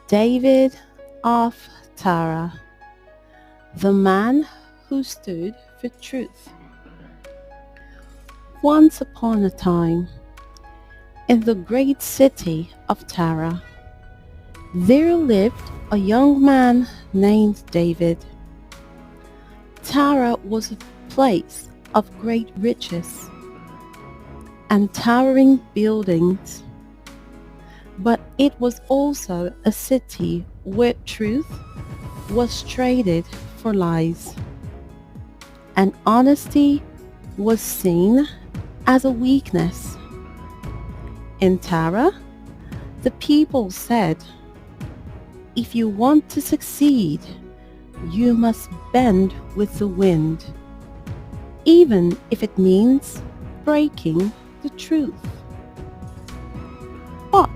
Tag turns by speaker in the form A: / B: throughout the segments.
A: David of Tara, the man who stood for truth. Once upon a time, in the great city of Tara, there lived a young man named David. Tara was a place of great riches and towering buildings, but it was also a city where truth was traded for lies, and honesty was seen as a weakness. In Tara, the people said, if you want to succeed, you must bend with the wind, even if it means breaking the truth. But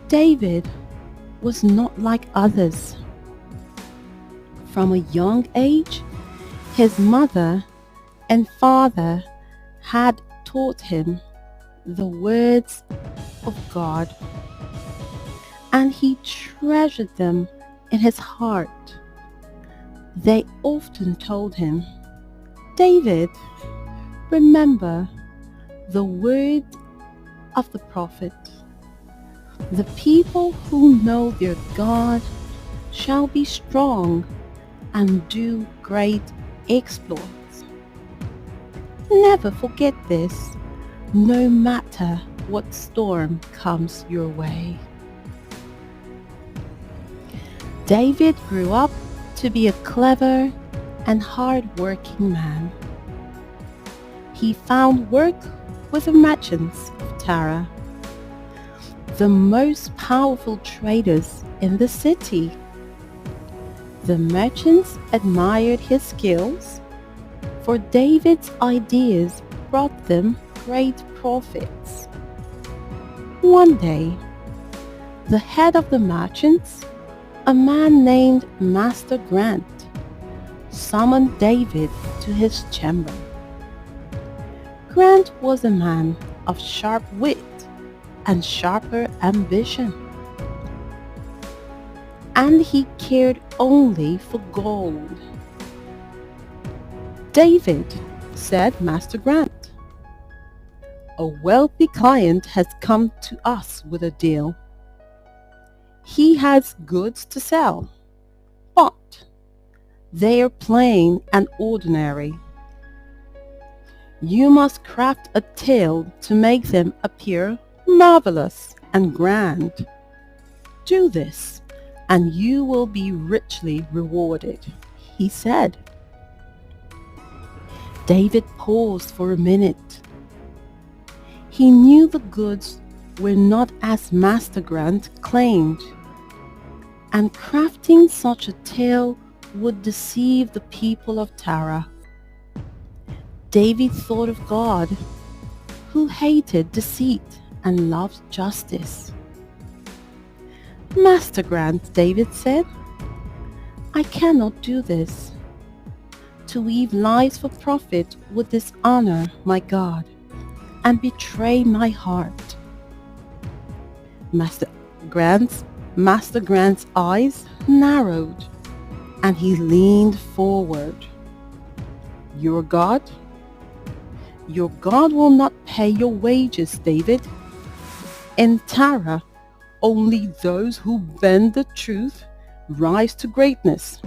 A: David was not like others. From a young age, his mother and father had taught him the words of God, and he treasured them in his heart. They often told him, David, remember the word of the prophet. The people who know their God shall be strong and do great exploits. Never forget this, no matter what storm comes your way. David grew up to be a clever and hard-working man. He found work with the merchants of Tara, the most powerful traders in the city. The merchants admired his skills, for David's ideas brought them great profits. One day, the head of the merchants, a man named Master Grant, summoned David to his chamber. Grant was a man of sharp wit and sharper ambition, and he cared only for gold. David, said Master Grant, a wealthy client has come to us with a deal. He has goods to sell, but they are plain and ordinary. You must craft a tale to make them appear marvelous and grand. Do this, and you will be richly rewarded, he said. David paused for a minute. He knew the goods were not as Master Grant claimed, and crafting such a tale would deceive the people of Tara. David thought of God, who hated deceit and loved justice. Master Grant, David said, I cannot do this. To weave lies for profit would dishonor my God and betray my heart. Master Grant's eyes narrowed, and he leaned forward. Your God will not pay your wages, David. In Tara, only those who bend the truth rise to greatness.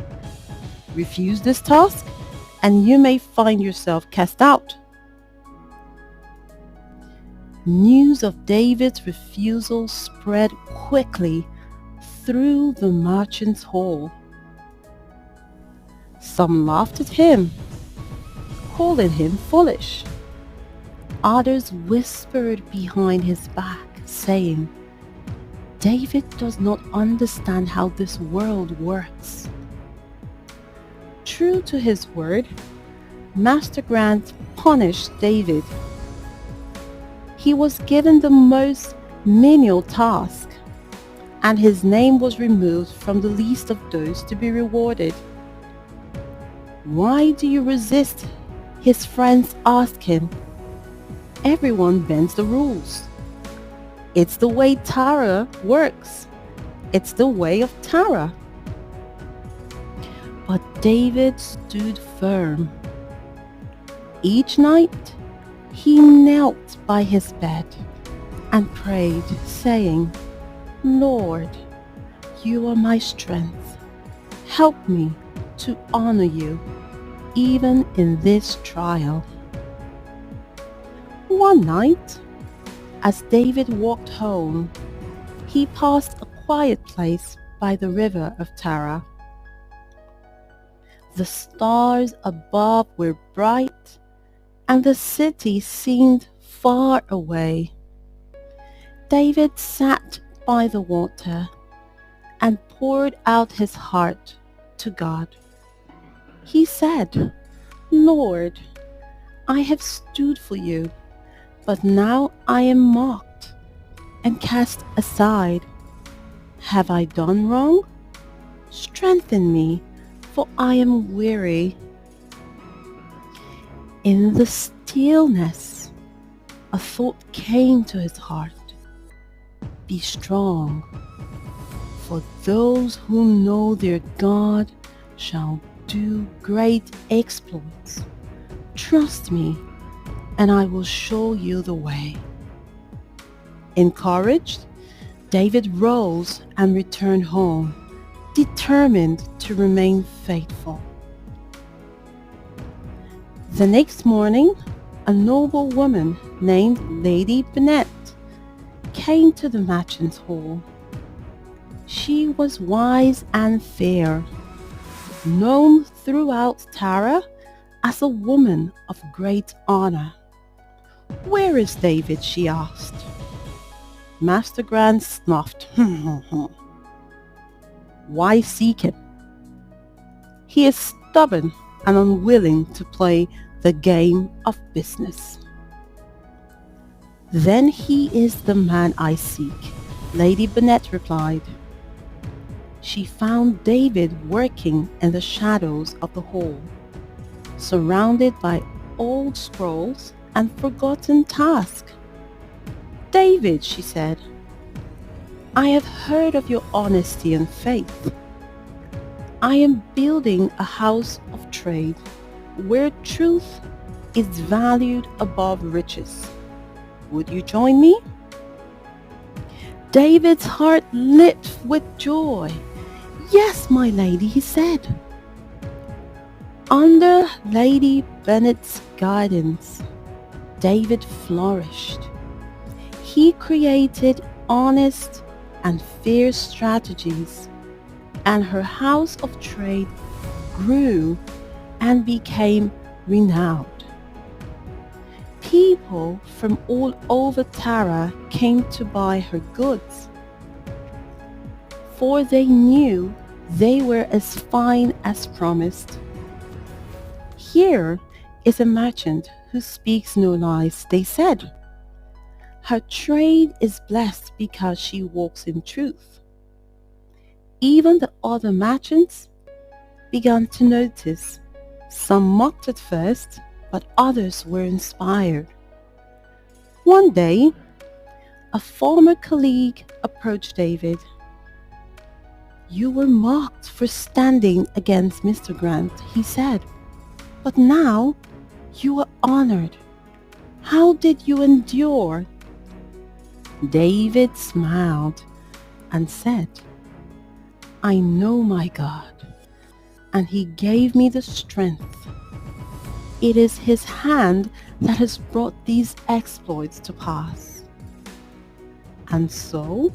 A: Refuse this task, and you may find yourself cast out. News of David's refusal spread quickly through the merchant's hall. Some laughed at him, calling him foolish. Others whispered behind his back, saying, David does not understand how this world works. True to his word, Master Grant punished David. He was given the most menial task, and his name was removed from the list of those to be rewarded. Why do you resist? His friends asked him. Everyone bends the rules. It's the way Tara works. It's the way of Tara. But David stood firm. Each night he knelt by his bed and prayed, saying, Lord, you are my strength. Help me to honor you even in this trial. One night, as David walked home, he passed a quiet place by the river of Tara. The stars above were bright, and the city seemed far away. David sat by the water and poured out his heart to God. He said, Lord, I have stood for you, but now I am mocked and cast aside. Have I done wrong? Strengthen me, for I am weary. In the stillness, a thought came to his heart. Be strong, for those who know their God shall do great exploits. Trust me, and I will show you the way. Encouraged, David rose and returned home, determined to remain faithful. The next morning, a noble woman named Lady Bennet came to the merchant's hall. She was wise and fair, known throughout Tara as a woman of great honor. Where is David? She asked. Master Grant snuffed. Why seek him? He is stubborn and unwilling to play the game of business. Then he is the man I seek, Lady Bennet replied. She found David working in the shadows of the hall, surrounded by old scrolls and forgotten tasks. David, she said, I have heard of your honesty and faith. I am building a house of trade where truth is valued above riches. Would you join me? David's heart leaped with joy. Yes, my lady, he said. Under Lady Bennet's guidance, David flourished. He created honest and fair strategies, and her house of trade grew and became renowned. People from all over Tara came to buy her goods, for they knew they were as fine as promised. Here is a merchant who speaks no lies, they said. Her trade is blessed because she walks in truth. Even the other merchants began to notice. Some mocked at first, but others were inspired. One day, a former colleague approached David. You were mocked for standing against Mr. Grant, he said, but now you are honored. How did you endure? David smiled and said, I know my God, and he gave me the strength. It is his hand that has brought these exploits to pass. And so,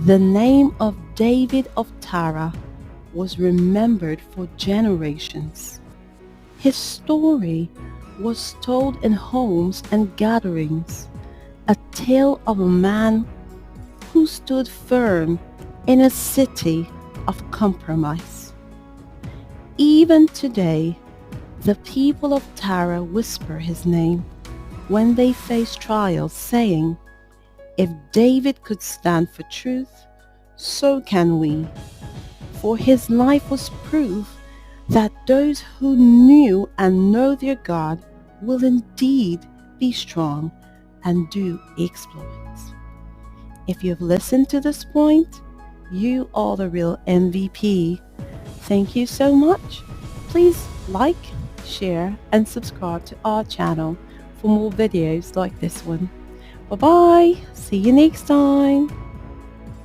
A: the name of David of Tara was remembered for generations. His story was told in homes and gatherings, a tale of a man who stood firm in a city of compromise. Even today, the people of Tara whisper his name when they face trials, saying, if David could stand for truth, so can we. For his life was proof that those who knew and know their God will indeed be strong and do exploits. If you've listened to this point, You are the real MVP. Thank you so much. Please like, share, and subscribe to our channel for more videos like this one. Bye bye. See you next time.